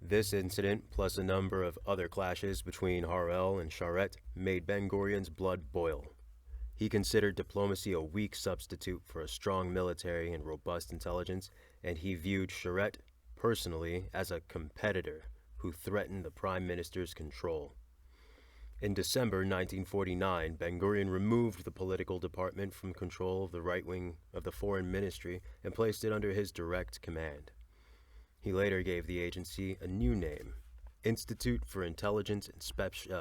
This incident, plus a number of other clashes between Harel and Sharet, made Ben-Gurion's blood boil. He considered diplomacy a weak substitute for a strong military and robust intelligence, and he viewed Sharet personally as a competitor who threatened the prime minister's control. In December 1949, Ben-Gurion removed the political department from control of the right wing of the foreign ministry and placed it under his direct command. He later gave the agency a new name, Institute for Intelligence and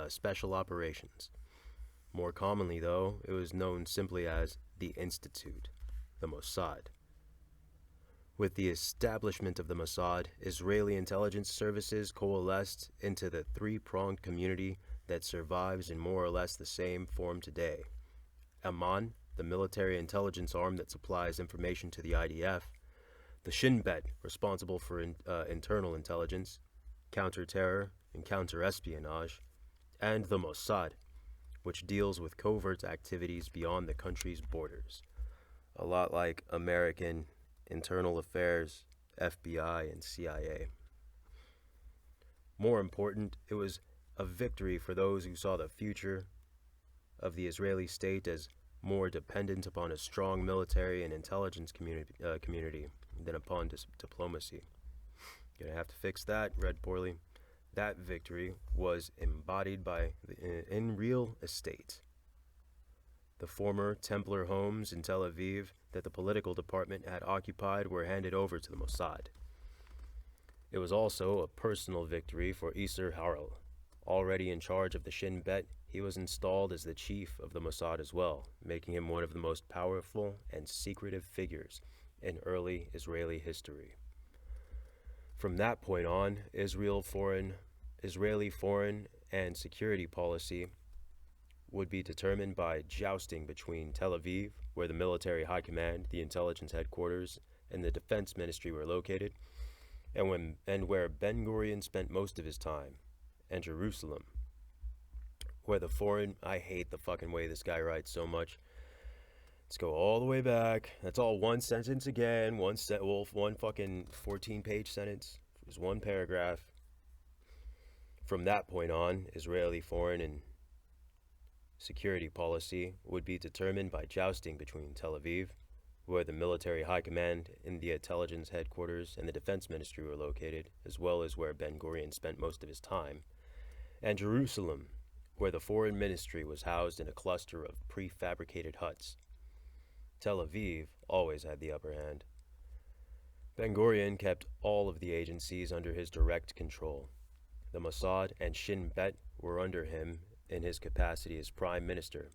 Special Operations. More commonly, though, it was known simply as the Institute, the Mossad. With the establishment of the Mossad, Israeli intelligence services coalesced into the three-pronged community that survives in more or less the same form today. Amman, the military intelligence arm that supplies information to the IDF, the Shin Bet, responsible for internal intelligence, counter-terror, and counter-espionage, and the Mossad, which deals with covert activities beyond the country's borders. A lot like American Internal Affairs, FBI, and CIA. More important, it was a victory for those who saw the future of the Israeli state as more dependent upon a strong military and intelligence community than upon diplomacy. Gonna have to fix that, read poorly. That victory was embodied in real estate. The former Templar homes in Tel Aviv that the political department had occupied were handed over to the Mossad. It was also a personal victory for Isser Harel. Already in charge of the Shin Bet, he was installed as the chief of the Mossad as well, making him one of the most powerful and secretive figures in early Israeli history. From that point on, Israeli foreign and security policy would be determined by jousting between Tel Aviv, where the military high command, the intelligence headquarters, and the defense ministry were located, and where Ben-Gurion spent most of his time, and Jerusalem, where the foreign... I hate the fucking way this guy writes so much. Let's go all the way back. That's all one sentence again. One fucking 14-page sentence. It was one paragraph. From that point on, Israeli foreign and security policy would be determined by jousting between Tel Aviv, where the military high command and the intelligence headquarters and the defense ministry were located, as well as where Ben-Gurion spent most of his time, and Jerusalem, where the foreign ministry was housed in a cluster of prefabricated huts. Tel Aviv always had the upper hand. Ben-Gurion kept all of the agencies under his direct control. The Mossad and Shin Bet were under him in his capacity as prime minister,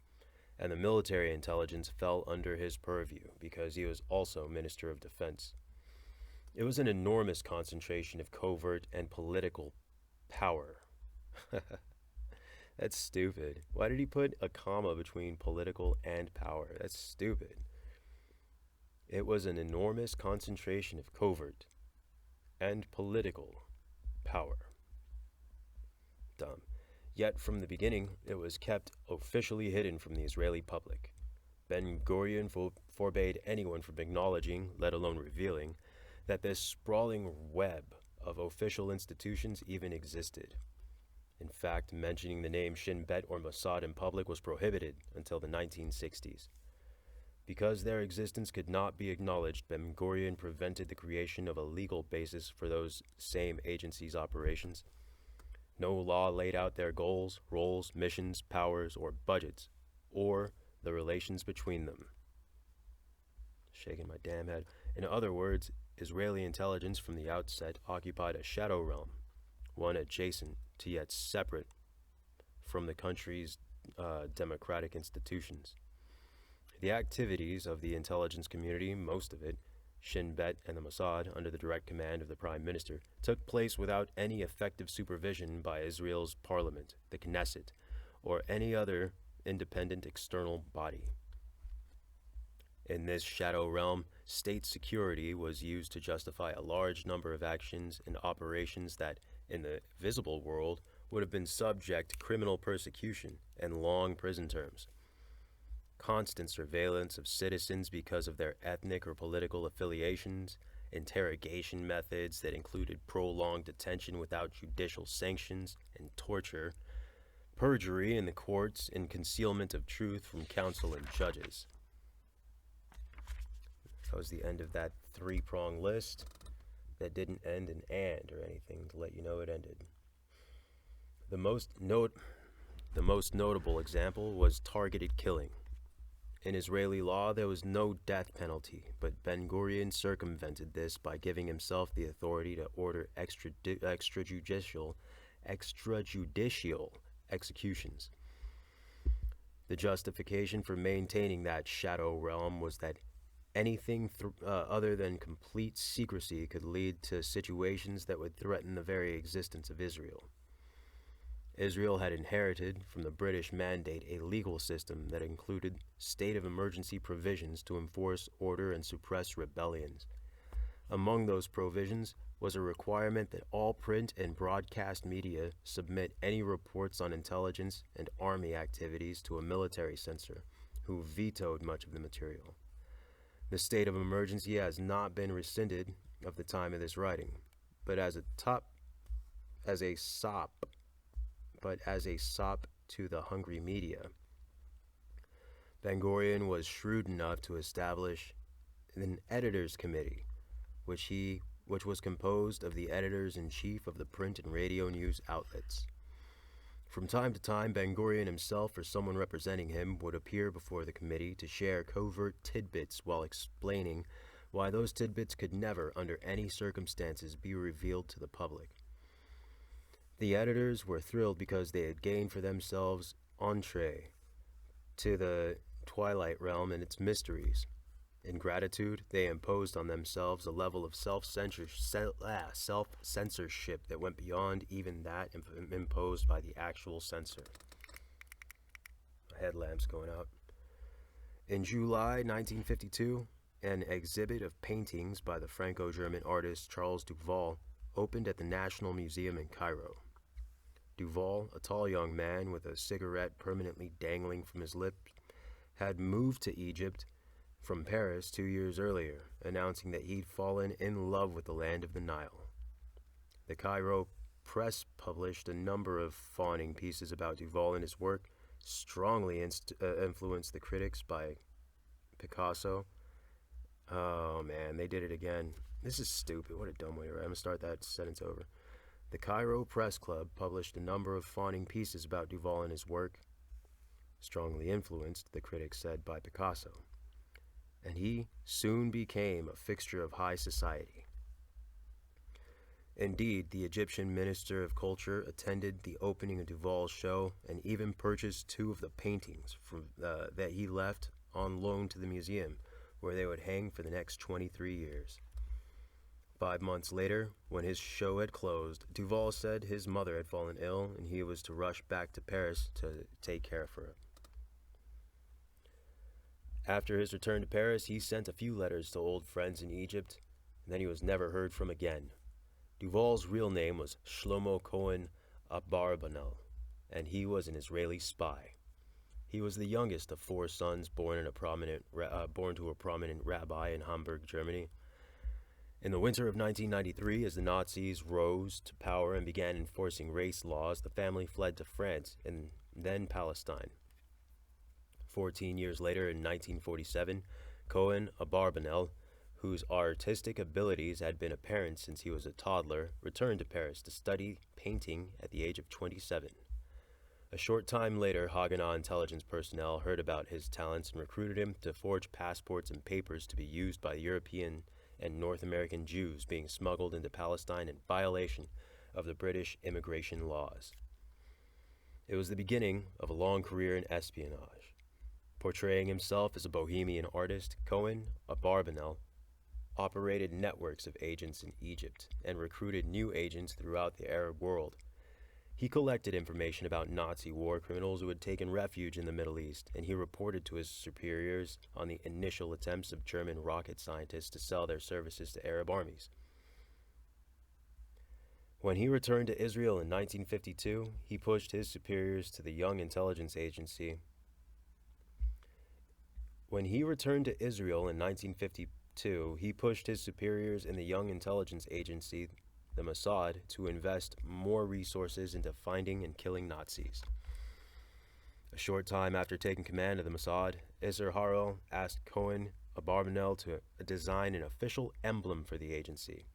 and the military intelligence fell under his purview because he was also Minister of Defense. It was an enormous concentration of covert and political power. That's stupid. Why did he put a comma between political and power? That's stupid. It was an enormous concentration of covert and political power. Dumb. Yet from the beginning, it was kept officially hidden from the Israeli public. Ben-Gurion forbade anyone from acknowledging, let alone revealing, that this sprawling web of official institutions even existed. In fact, mentioning the name Shin Bet or Mossad in public was prohibited until the 1960s. Because their existence could not be acknowledged, Ben-Gurion prevented the creation of a legal basis for those same agencies' operations. No law laid out their goals, roles, missions, powers, or budgets, or the relations between them. Shaking my damn head. In other words, Israeli intelligence from the outset occupied a shadow realm, one adjacent to yet separate from the country's democratic institutions. The activities of the intelligence community, most of it, Shin Bet and the Mossad, under the direct command of the Prime Minister, took place without any effective supervision by Israel's parliament, the Knesset, or any other independent external body. In this shadow realm, state security was used to justify a large number of actions and operations that, in the visible world, would have been subject to criminal persecution and long prison terms. Constant surveillance of citizens because of their ethnic or political affiliations, interrogation methods that included prolonged detention without judicial sanctions and torture, perjury in the courts, and concealment of truth from counsel and judges. That was the end of that three-prong list that didn't end in "and" or anything to let you know it ended. The most notable example was targeted killing. In Israeli law, there was no death penalty, but Ben-Gurion circumvented this by giving himself the authority to order extrajudicial executions. The justification for maintaining that shadow realm was that anything other than complete secrecy could lead to situations that would threaten the very existence of Israel. Israel had inherited from the British Mandate a legal system that included state of emergency provisions to enforce order and suppress rebellions. Among those provisions was a requirement that all print and broadcast media submit any reports on intelligence and army activities to a military censor, who vetoed much of the material. The state of emergency has not been rescinded of the time of this writing, but as a sop to the hungry media. Ben-Gurion was shrewd enough to establish an editors' committee, which was composed of the editors-in-chief of the print and radio news outlets. From time to time, Ben-Gurion himself or someone representing him would appear before the committee to share covert tidbits while explaining why those tidbits could never, under any circumstances, be revealed to the public. The editors were thrilled because they had gained for themselves entree to the Twilight Realm and its mysteries. In gratitude, they imposed on themselves a level of self-censorship that went beyond even that imposed by the actual censor. My headlamp's going out. In July 1952, an exhibit of paintings by the Franco-German artist Charles Duval opened at the National Museum in Cairo. Duval, a tall young man with a cigarette permanently dangling from his lips, had moved to Egypt from Paris 2 years earlier, announcing that he'd fallen in love with the land of the Nile. The Cairo press published a number of fawning pieces about Duval and his work, strongly influenced the critics by Picasso. Oh man, they did it again. This is stupid. What a dumb way to write. I'm going to start that sentence over. The Cairo Press Club published a number of fawning pieces about Duval and his work, strongly influenced, the critics said, by Picasso. And he soon became a fixture of high society. Indeed, the Egyptian Minister of Culture attended the opening of Duval's show and even purchased 2 of the paintings that he left on loan to the museum, where they would hang for the next 23 years. 5 months later, when his show had closed, Duval said his mother had fallen ill and he was to rush back to Paris to take care of her. After his return to Paris, he sent a few letters to old friends in Egypt, and then he was never heard from again. Duval's real name was Shlomo Cohen Abarbanel, and he was an Israeli spy. He was the youngest of 4 sons born to a prominent rabbi in Hamburg, Germany. In the winter of 1993, as the Nazis rose to power and began enforcing race laws, the family fled to France and then Palestine. 14 years later, in 1947, Cohen Abarbanel, whose artistic abilities had been apparent since he was a toddler, returned to Paris to study painting at the age of 27. A short time later, Haganah intelligence personnel heard about his talents and recruited him to forge passports and papers to be used by European and North American Jews being smuggled into Palestine in violation of the British immigration laws. It was the beginning of a long career in espionage. Portraying himself as a bohemian artist, Cohen Abarbanel operated networks of agents in Egypt and recruited new agents throughout the Arab world. He collected information about Nazi war criminals who had taken refuge in the Middle East, and he reported to his superiors on the initial attempts of German rocket scientists to sell their services to Arab armies. When he returned to Israel in 1952, he pushed his superiors to the Young Intelligence Agency. When he returned to Israel in 1952, II, he pushed his superiors in the young intelligence agency, the Mossad, to invest more resources into finding and killing Nazis. A short time after taking command of the Mossad, Isser Harel asked Cohen Abarbanel to design an official emblem for the agency.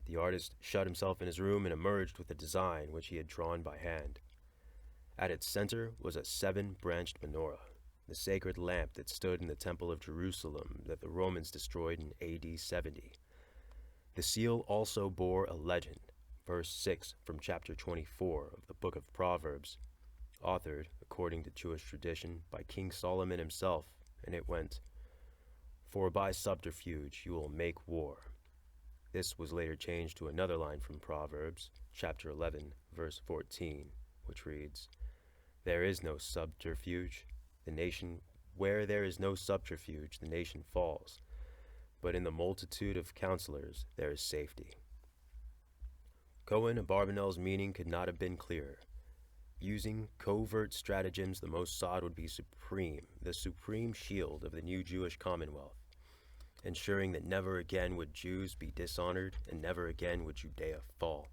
The artist shut himself in his room and emerged with a design which he had drawn by hand. At its center was a 7-branched menorah, the sacred lamp that stood in the Temple of Jerusalem that the Romans destroyed in AD 70. The seal also bore a legend, verse 6 from chapter 24 of the book of Proverbs, authored, according to Jewish tradition, by King Solomon himself, and it went, "For by subterfuge you will make war." This was later changed to another line from Proverbs, chapter 11, verse 14, which reads, "There is no subterfuge, where there is no subterfuge, the nation falls, but in the multitude of counselors there is safety." Cohen Abarbanel's meaning could not have been clearer. Using covert stratagems, the Mossad would be supreme, the supreme shield of the new Jewish commonwealth, ensuring that never again would Jews be dishonored and never again would Judea fall.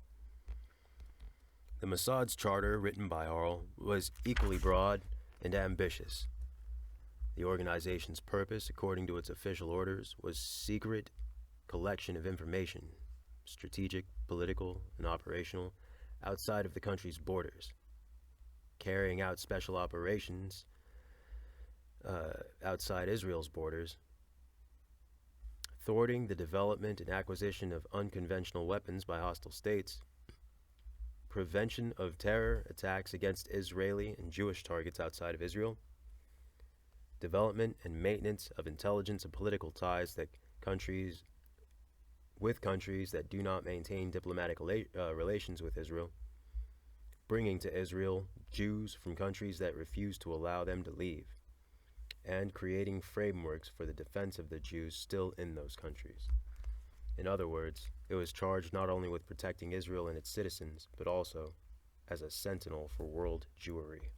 The Mossad's charter, written by Harel, was equally broad and ambitious. The organization's purpose, according to its official orders, was secret collection of information, strategic, political, and operational, outside of the country's borders, carrying out special operations outside Israel's borders, thwarting the development and acquisition of unconventional weapons by hostile states, prevention of terror attacks against Israeli and Jewish targets outside of Israel, development and maintenance of intelligence and political ties with countries that do not maintain diplomatic relations with Israel, bringing to Israel Jews from countries that refuse to allow them to leave, and creating frameworks for the defense of the Jews still in those countries. In other words, it was charged not only with protecting Israel and its citizens, but also as a sentinel for world Jewry.